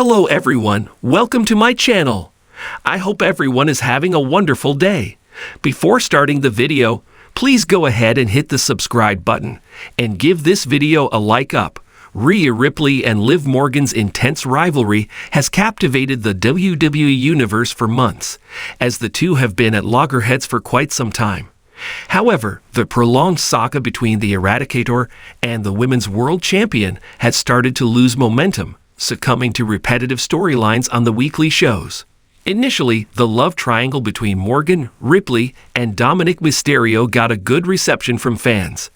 Hello everyone, welcome to my channel. I hope everyone is having a wonderful day. Before starting the video, please go ahead and hit the subscribe button and give this video a like up. Rhea Ripley and Liv Morgan's intense rivalry has captivated the WWE universe for months, as the two have been at loggerheads for quite some time. However, the prolonged saga between the Eradicator and the Women's World Champion has started to lose momentum, succumbing to repetitive storylines on the weekly shows. Initially, the love triangle between Morgan, Ripley, and Dominic Mysterio got a good reception from fans.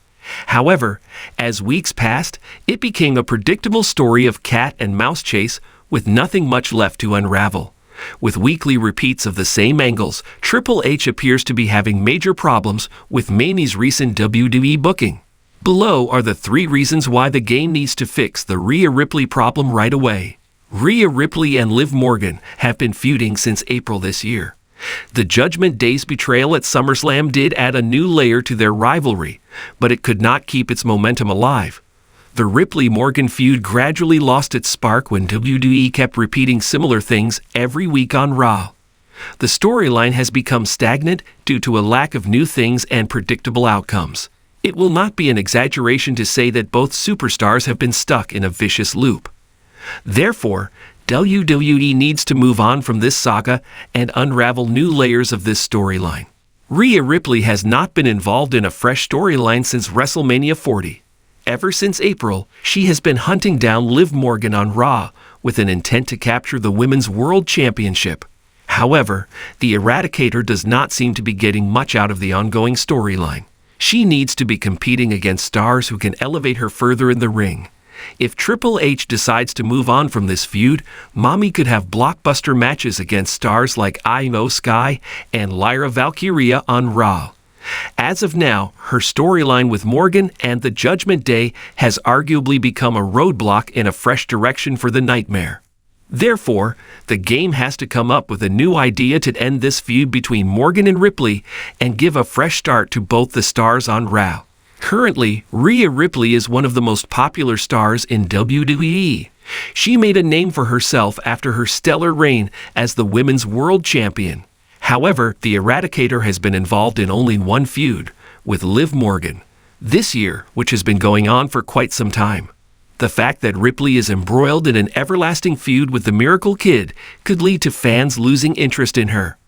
However, as weeks passed, it became a predictable story of cat and mouse chase with nothing much left to unravel. With weekly repeats of the same angles, Triple H appears to be having major problems with Mamie's recent WWE booking. Below are the 3 reasons why the game needs to fix the Rhea Ripley problem right away. Rhea Ripley and Liv Morgan have been feuding since April this year. The Judgment Day's betrayal at SummerSlam did add a new layer to their rivalry, but it could not keep its momentum alive. The Ripley-Morgan feud gradually lost its spark when WWE kept repeating similar things every week on Raw. The storyline has become stagnant due to a lack of new things and predictable outcomes. It will not be an exaggeration to say that both superstars have been stuck in a vicious loop. Therefore, WWE needs to move on from this saga and unravel new layers of this storyline. Rhea Ripley has not been involved in a fresh storyline since WrestleMania 40. Ever since April, she has been hunting down Liv Morgan on Raw with an intent to capture the Women's World Championship. However, the Eradicator does not seem to be getting much out of the ongoing storyline. She needs to be competing against stars who can elevate her further in the ring. If Triple H decides to move on from this feud, Mommy could have blockbuster matches against stars like Io Sky and Lyra Valkyria on Raw. As of now, her storyline with Morgan and the Judgment Day has arguably become a roadblock in a fresh direction for the Nightmare. Therefore, the game has to come up with a new idea to end this feud between Morgan and Ripley and give a fresh start to both the stars on Raw. Currently, Rhea Ripley is one of the most popular stars in WWE. She made a name for herself after her stellar reign as the Women's World Champion. However, the Eradicator has been involved in only one feud, with Liv Morgan, this year, which has been going on for quite some time. The fact that Ripley is embroiled in an everlasting feud with the Miracle Kid could lead to fans losing interest in her.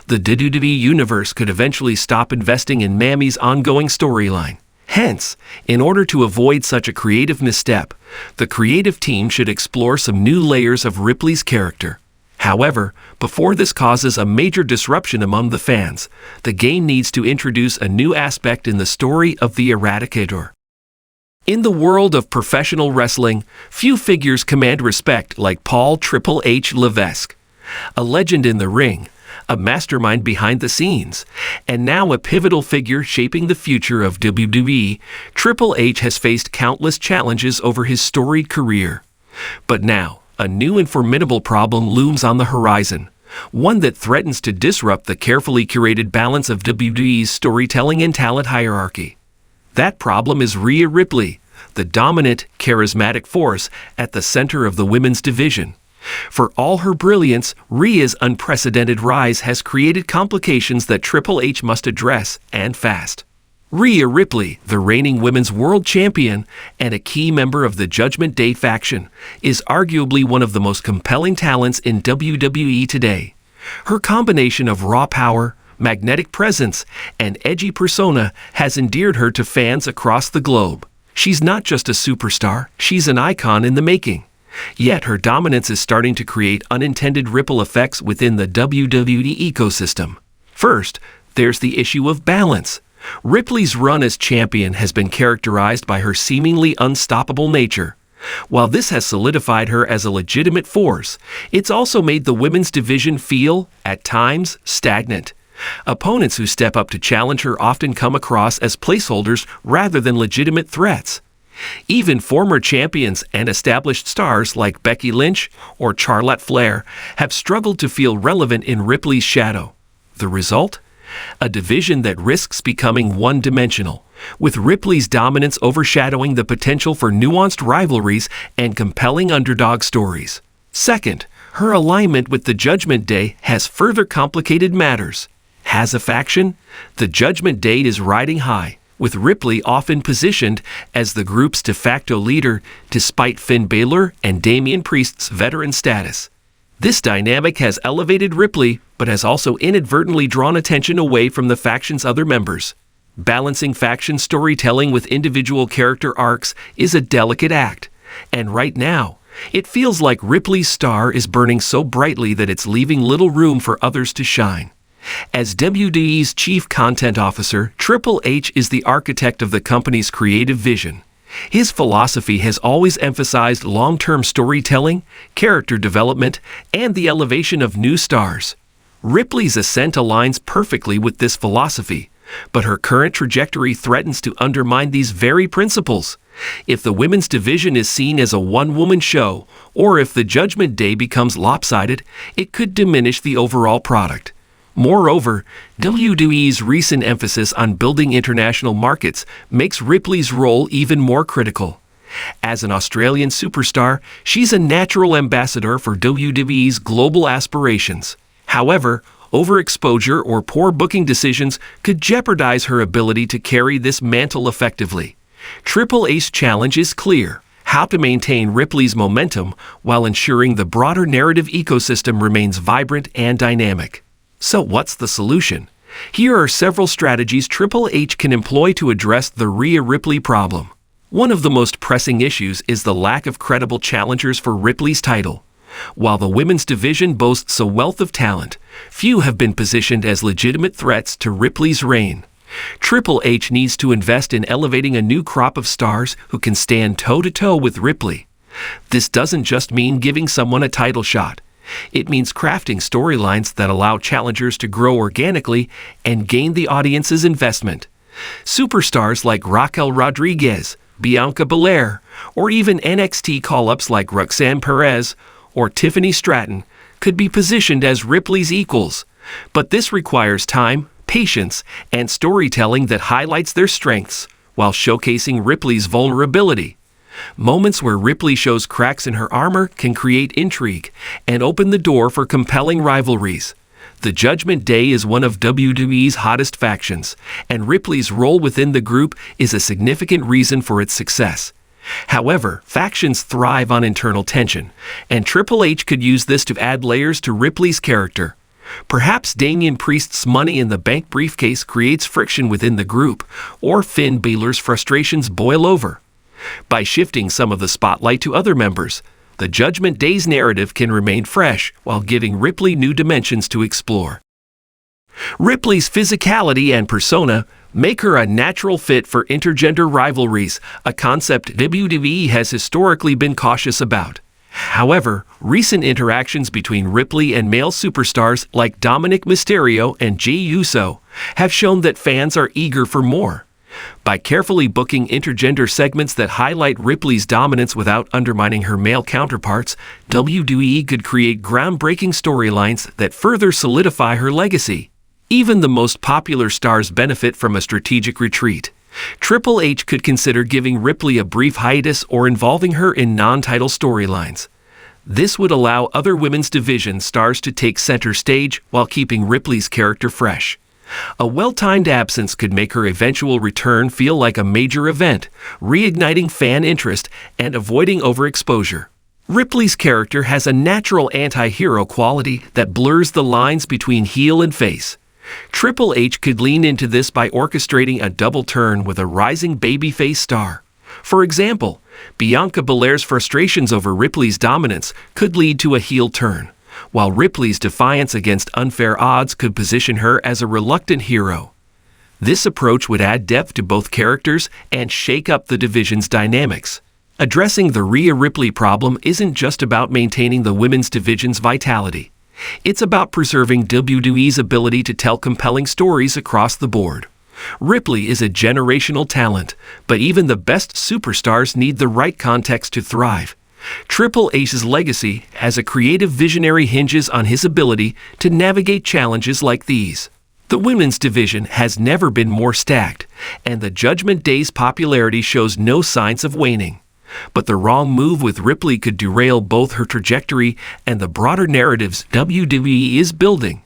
The WWE Universe could eventually stop investing in Mammy's ongoing storyline. Hence, in order to avoid such a creative misstep, the creative team should explore some new layers of Ripley's character. However, before this causes a major disruption among the fans, the game needs to introduce a new aspect in the story of the Eradicator. In the world of professional wrestling, few figures command respect like Paul Triple H Levesque. A legend in the ring, a mastermind behind the scenes, and now a pivotal figure shaping the future of WWE, Triple H has faced countless challenges over his storied career. But now, a new and formidable problem looms on the horizon, one that threatens to disrupt the carefully curated balance of WWE's storytelling and talent hierarchy. That problem is Rhea Ripley, the dominant, charismatic force at the center of the women's division. For all her brilliance, Rhea's unprecedented rise has created complications that Triple H must address, and fast. Rhea Ripley, the reigning Women's World Champion and a key member of the Judgment Day faction, is arguably one of the most compelling talents in WWE today. Her combination of raw power, magnetic presence, and edgy persona has endeared her to fans across the globe. She's not just a superstar, she's an icon in the making. Yet her dominance is starting to create unintended ripple effects within the WWE ecosystem. First, there's the issue of balance. Ripley's run as champion has been characterized by her seemingly unstoppable nature. While this has solidified her as a legitimate force, it's also made the women's division feel, at times, stagnant. Opponents who step up to challenge her often come across as placeholders rather than legitimate threats. Even former champions and established stars like Becky Lynch or Charlotte Flair have struggled to feel relevant in Ripley's shadow. The result? A division that risks becoming one-dimensional, with Ripley's dominance overshadowing the potential for nuanced rivalries and compelling underdog stories. Second, her alignment with the Judgment Day has further complicated matters. As a faction, the Judgment Day is riding high, with Ripley often positioned as the group's de facto leader despite Finn Balor and Damian Priest's veteran status. This dynamic has elevated Ripley, but has also inadvertently drawn attention away from the faction's other members. Balancing faction storytelling with individual character arcs is a delicate act, and right now, it feels like Ripley's star is burning so brightly that it's leaving little room for others to shine. As WWE's chief content officer, Triple H is the architect of the company's creative vision. His philosophy has always emphasized long-term storytelling, character development, and the elevation of new stars. Ripley's ascent aligns perfectly with this philosophy, but her current trajectory threatens to undermine these very principles. If the women's division is seen as a one-woman show, or if the Judgment Day becomes lopsided, it could diminish the overall product. Moreover, WWE's recent emphasis on building international markets makes Ripley's role even more critical. As an Australian superstar, she's a natural ambassador for WWE's global aspirations. However, overexposure or poor booking decisions could jeopardize her ability to carry this mantle effectively. Triple H's challenge is clear: how to maintain Ripley's momentum while ensuring the broader narrative ecosystem remains vibrant and dynamic. So what's the solution? Here are several strategies Triple H can employ to address the Rhea Ripley problem. One of the most pressing issues is the lack of credible challengers for Ripley's title. While the women's division boasts a wealth of talent, few have been positioned as legitimate threats to Ripley's reign. Triple H needs to invest in elevating a new crop of stars who can stand toe-to-toe with Ripley. This doesn't just mean giving someone a title shot. It means crafting storylines that allow challengers to grow organically and gain the audience's investment. Superstars like Raquel Rodriguez, Bianca Belair, or even NXT call-ups like Roxanne Perez or Tiffany Stratton could be positioned as Ripley's equals. But this requires time, patience, and storytelling that highlights their strengths while showcasing Ripley's vulnerability. Moments where Ripley shows cracks in her armor can create intrigue and open the door for compelling rivalries. The Judgment Day is one of WWE's hottest factions, and Ripley's role within the group is a significant reason for its success. However, factions thrive on internal tension, and Triple H could use this to add layers to Ripley's character. Perhaps Damian Priest's Money in the Bank briefcase creates friction within the group, or Finn Balor's frustrations boil over. By shifting some of the spotlight to other members, the Judgment Day's narrative can remain fresh while giving Ripley new dimensions to explore. Ripley's physicality and persona make her a natural fit for intergender rivalries, a concept WWE has historically been cautious about. However, recent interactions between Ripley and male superstars like Dominic Mysterio and Jey Uso have shown that fans are eager for more. By carefully booking intergender segments that highlight Ripley's dominance without undermining her male counterparts, WWE could create groundbreaking storylines that further solidify her legacy. Even the most popular stars benefit from a strategic retreat. Triple H could consider giving Ripley a brief hiatus or involving her in non-title storylines. This would allow other women's division stars to take center stage while keeping Ripley's character fresh. A well-timed absence could make her eventual return feel like a major event, reigniting fan interest and avoiding overexposure. Ripley's character has a natural anti-hero quality that blurs the lines between heel and face. Triple H could lean into this by orchestrating a double turn with a rising babyface star. For example, Bianca Belair's frustrations over Ripley's dominance could lead to a heel turn, while Ripley's defiance against unfair odds could position her as a reluctant hero. This approach would add depth to both characters and shake up the division's dynamics. Addressing the Rhea Ripley problem isn't just about maintaining the women's division's vitality. It's about preserving WWE's ability to tell compelling stories across the board. Ripley is a generational talent, but even the best superstars need the right context to thrive. Triple H's legacy as a creative visionary hinges on his ability to navigate challenges like these. The women's division has never been more stacked, and the Judgment Day's popularity shows no signs of waning. But the wrong move with Ripley could derail both her trajectory and the broader narratives WWE is building.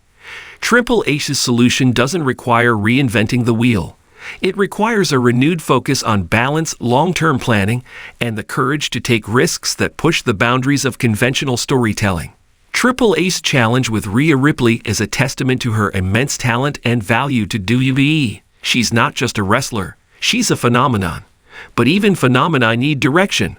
Triple H's solution doesn't require reinventing the wheel. It requires a renewed focus on balance, long-term planning, and the courage to take risks that push the boundaries of conventional storytelling. Triple H's challenge with Rhea Ripley is a testament to her immense talent and value to WWE. She's not just a wrestler, she's a phenomenon. But even phenomena need direction.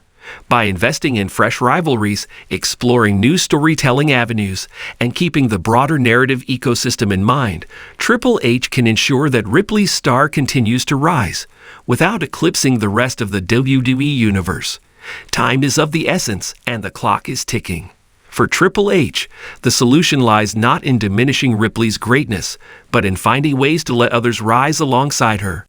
By investing in fresh rivalries, exploring new storytelling avenues, and keeping the broader narrative ecosystem in mind, Triple H can ensure that Ripley's star continues to rise, without eclipsing the rest of the WWE universe. Time is of the essence, and the clock is ticking. For Triple H, the solution lies not in diminishing Ripley's greatness, but in finding ways to let others rise alongside her.